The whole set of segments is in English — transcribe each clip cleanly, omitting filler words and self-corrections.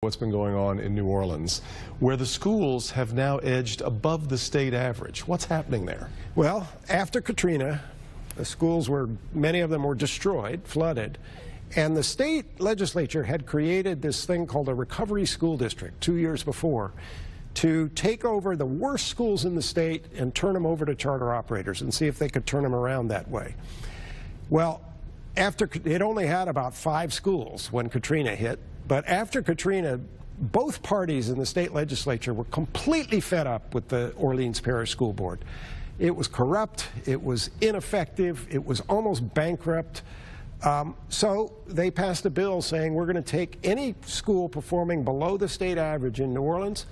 what's been going on in New Orleans, where the schools have now edged above the state average. What's happening there? Well, after Katrina, the schools many of them were destroyed, flooded, and the state legislature had created this thing called a recovery school district 2 years before to take over the worst schools in the state and turn them over to charter operators and see if they could turn them around that way. Well, it only had about 5 schools when Katrina hit, but after Katrina, both parties in the state legislature were completely fed up with the Orleans Parish School Board. It was corrupt, it was ineffective, it was almost bankrupt. So they passed a bill saying we're going to take any school performing below the state average in New Orleans,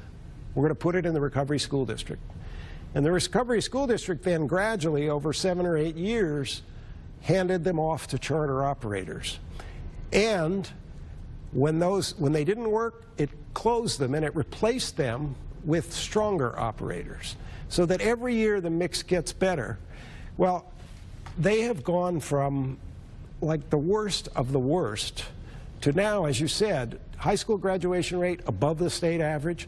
we're going to put it in the recovery school district. And the recovery school district then gradually, over 7 or 8 years, handed them off to charter operators. And when they didn't work, it closed them and it replaced them with stronger operators, so that every year the mix gets better. Well, they have gone from like the worst of the worst to now, as you said, high school graduation rate above the state average,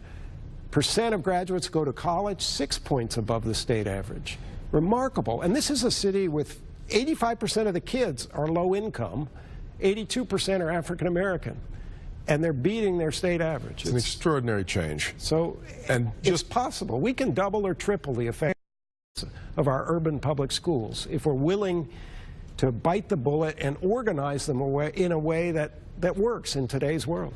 percent of graduates go to college 6 points above the state average. Remarkable. And this is a city with 85% of the kids are low income, 82% are African American, and they're beating their state average. It's an extraordinary change. So, and it's possible. We can double or triple the effect of our urban public schools if we're willing to bite the bullet and organize them in a way that works in today's world.